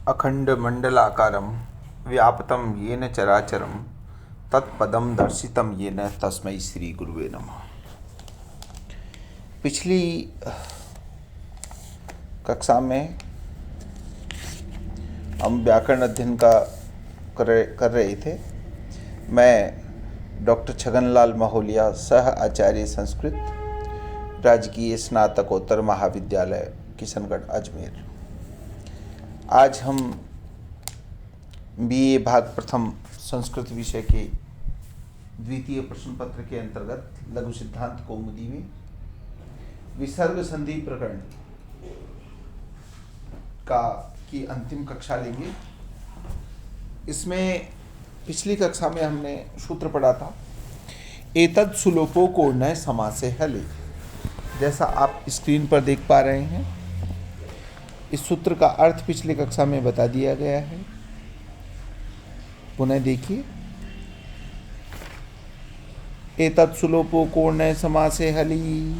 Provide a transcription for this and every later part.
अखण्डमण्डलाकारं व्याप्तं येन चराचरं तत्पदं दर्शितं येन तस्मै श्री गुरुवे नमः। पिछली कक्षा में हम व्याकरण अध्ययन का कर रहे थे। मैं डॉक्टर छगनलाल महोलिया, सह आचार्य संस्कृत, राजकीय स्नातकोत्तर महाविद्यालय किशनगढ़ अजमेर। आज हम बीए भाग प्रथम संस्कृत विषय के द्वितीय प्रश्न पत्र के अंतर्गत लघु सिद्धांत कौमुदी में विसर्ग संधि प्रकरण की अंतिम कक्षा लेंगे। इसमें पिछली कक्षा में हमने सूत्र पढ़ा था, एतद सुलोपो कोर्णय समासे हले। जैसा आप स्क्रीन पर देख पा रहे हैं, इस सूत्र का अर्थ पिछली कक्षा में बता दिया गया है। पुनः देखिए, एतत् सुलोपो कोर्णय समासे हली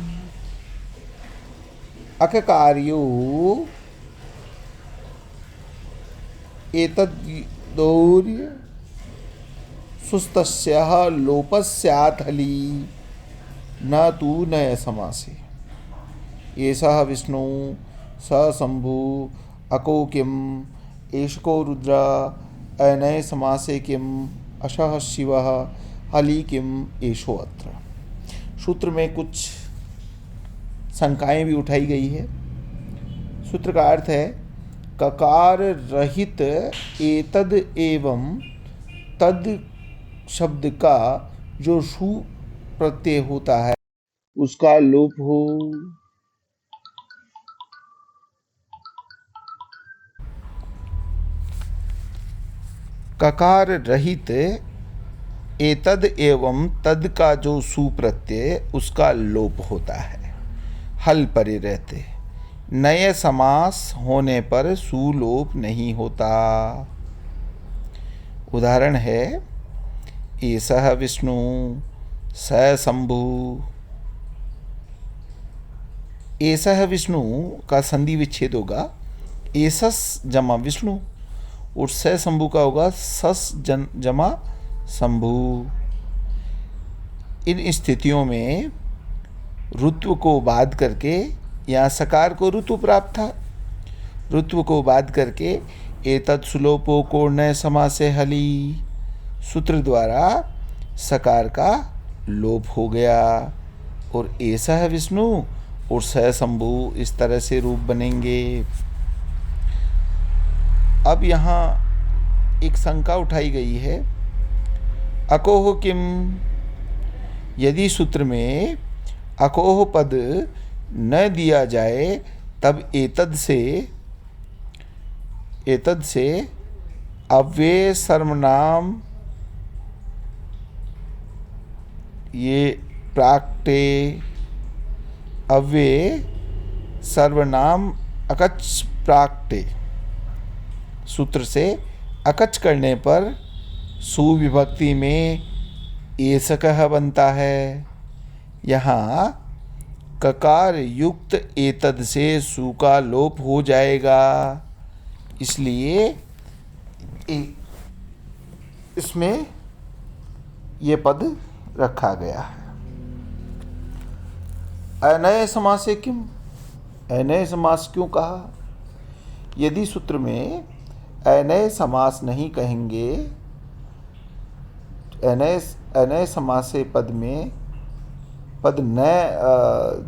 अककार्यो एतद्दौर्य सुस्तस्यः लोपस्यात् हली न तु नय समासे। एषः विष्णु स शंभु अको किम एषको रुद्र अनय समासे किम अशः शिवः हली किम एषो अत्र। सूत्र में कुछ शंकाएं भी उठाई गई है। सूत्र का अर्थ है, ककार रहित एतद एवं तद शब्द का जो सु प्रत्यय होता है उसका लोप हो। ककार रहित एतद एवं तद का जो सु प्रत्यय उसका लोप होता है, हल परे रहते। नए समास होने पर सुलोप नहीं होता। उदाहरण है, एषः विष्णु स शंभु। एषः विष्णु का संधि विच्छेद होगा एसस जमा विष्णु, और स शंभु का होगा सस जमा शंभु। इन स्थितियों में ऋत्व को बाध करके, यहाँ सकार को ऋतु प्राप्त था, ऋत्व को बाध करके एतत् सुलोपो कोर्णय समासे हली सूत्र द्वारा सकार का लोप हो गया, और एषः विष्णु और स शंभु इस तरह से रूप बनेंगे। अब यहाँ एक शंका उठाई गई है, अकोह किम। यदि सूत्र में अकोह पद न दिया जाए तब एतद से अव्यय सर्वनाम ये प्राक्टे अव्यय सर्वनाम अकच प्राक्टे सूत्र से अकच करने पर सुविभक्ति में एसकः बनता है। यहाँ ककार युक्त एतद से सु का लोप हो जाएगा, इसलिए इसमें ये पद रखा गया है। अनय समासे किम, अनय समास क्यों कहा? यदि सूत्र में अनय समास नहीं कहेंगे, अनय समासे पद में पद न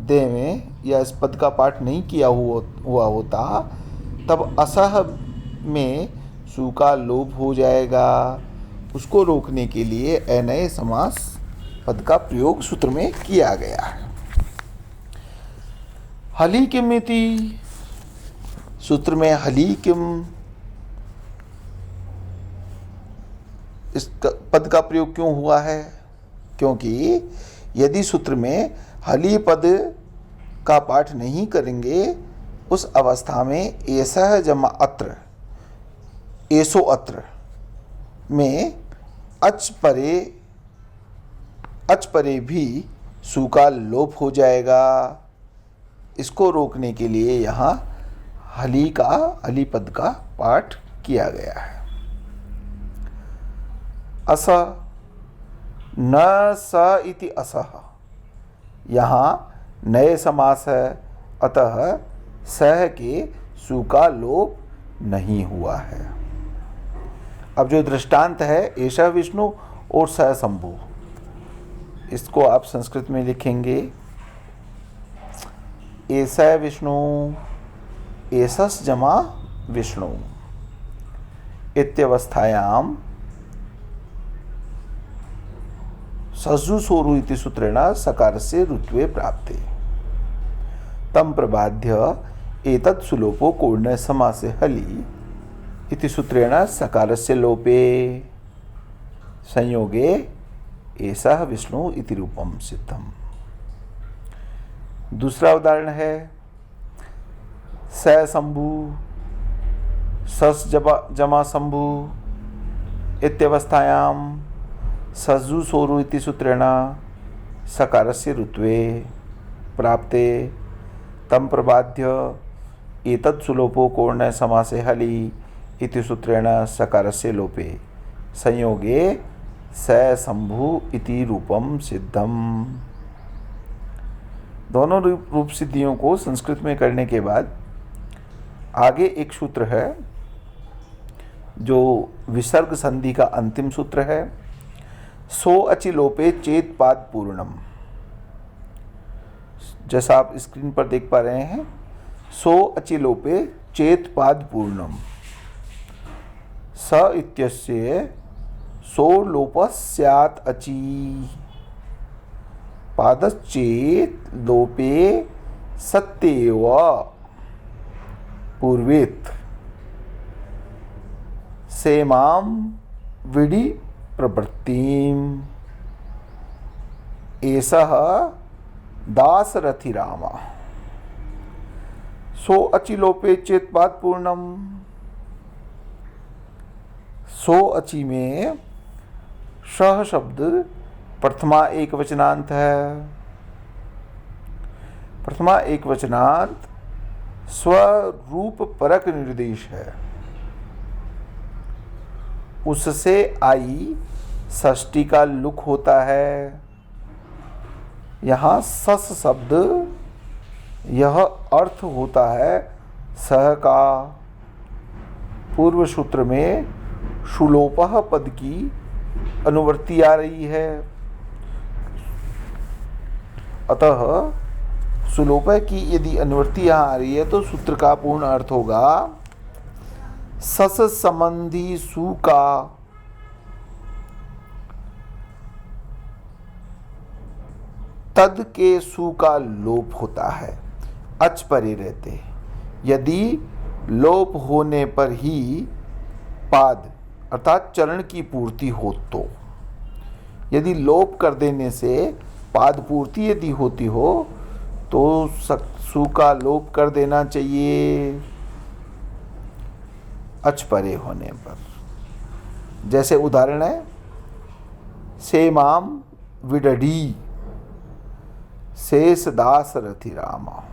देवें या इस पद का पाठ नहीं किया हुआ होता, तब असह में सु का लोप हो जाएगा। उसको रोकने के लिए अनय समास पद का प्रयोग सूत्र में किया गया है। हली किम इति, सूत्र में हली किम इस पद का प्रयोग क्यों हुआ है? क्योंकि यदि सूत्र में हली पद का पाठ नहीं करेंगे, उस अवस्था में एसह जमा अत्र एसो अत्र में अच परे भी सु का लोप हो जाएगा। इसको रोकने के लिए यहाँ हली पद का पाठ किया गया है। अस न स इति असह, यहाँ नए समास है, अतः सह के सु का लोप नहीं हुआ है। अब जो दृष्टांत है एषः विष्णु और स शंभु, इसको आप संस्कृत में लिखेंगे एषः विष्णु, एषस् जमा विष्णु इत्यवस्थायाम सज्जु सोरु इति सूत्रेण सकारस्य ऋत्वे प्राप्ते तम प्रबाध्य एतत् सुलोपो कोण्य समासे हलि इति सूत्रेण सकारस्य लोपे संयोगे एषः विष्णु इति रूपम सिद्धम। दूसरा उदाहरण है स शंभु, सस जमा शंभु इत्यवस्थायाम सज्जु सोरु इति सूत्रेण सकारस्य ऋत्वे प्राप्ते तम प्रबाध्य एतत् सुलोपो कोण्य समासे हलि इति सूत्रेण सकारस्य लोपे संयोगे स शंभु इति रूपम सिद्धम। दोनों रूप सिद्धियों को संस्कृत में करने के बाद आगे एक सूत्र है जो विसर्ग संधि का अंतिम सूत्र है, सो अचि लोपे चेत पाद पूर्णम। जैसा आप स्क्रीन पर देख पा रहे हैं, सो अचि लोपे चेत पाद पूर्णम, स इत्यस्य सो लोपः स्यात् अचि पादश्चेत लोपे सत्येव पूर्वेत सेमाम विडि प्रवृत्तिम एषः दासरथि राम। सो अचि लोपे चेत पाद पूर्णम, सो अचि में सह शब्द प्रथमा एक वचनांत है। प्रथमा एक वचनांत स्वरूप परक निर्देश है, उससे आई षष्ठी का लुक होता है। यहाँ सस शब्द यह अर्थ होता है सह का। पूर्व सूत्र में सुलोपः पद की अनुवृत्ति आ रही है, अतः सुलोपः की यदि अनुवृत्ति यहाँ आ रही है तो सूत्र का पूर्ण अर्थ होगा सस संबंधी सु का तद के सु का लोप होता है, अच परे रहते। यदि लोप होने पर ही पाद अर्थात चरण की पूर्ति हो तो, यदि लोप कर देने से पाद पूर्ति यदि होती हो तो सु का लोप कर देना चाहिए अच परे होने पर। जैसे उदाहरण है सेमाम विडडी शेष दास रथि रामा।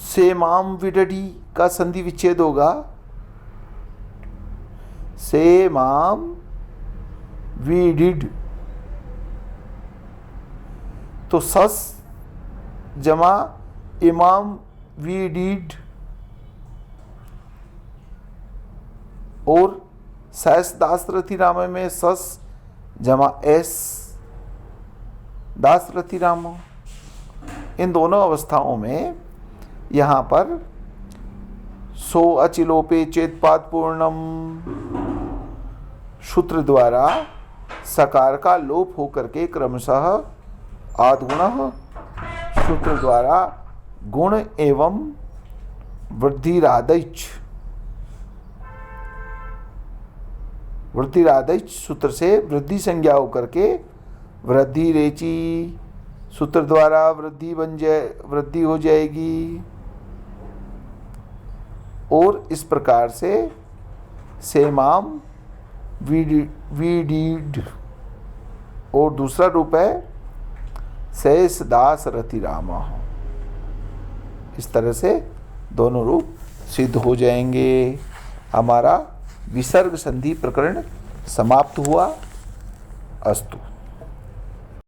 सेमाम विडडी का संधि विच्छेद होगा सेमाम वीडिड, तो सस जमा इमाम वी डिड और सैस दासरथी राम में सस जमा एस दासरथी राम। इन दोनों अवस्थाओं में यहाँ पर सो अचिलोपे चेत पाद पूर्णम सूत्र द्वारा सकार का लोप होकर के क्रमशः आद्गुण सूत्र द्वारा गुण एवं वृद्धिरादैच सूत्र से वृद्धि संज्ञा होकर के वृद्धि रेची सूत्र द्वारा वृद्धि हो जाएगी। और इस प्रकार से सेमाम वीडीड और दूसरा रूप है शेष दास रथि रामा। इस तरह से दोनों रूप सिद्ध हो जाएंगे। हमारा विसर्ग संधि प्रकरण समाप्त हुआ। अस्तु।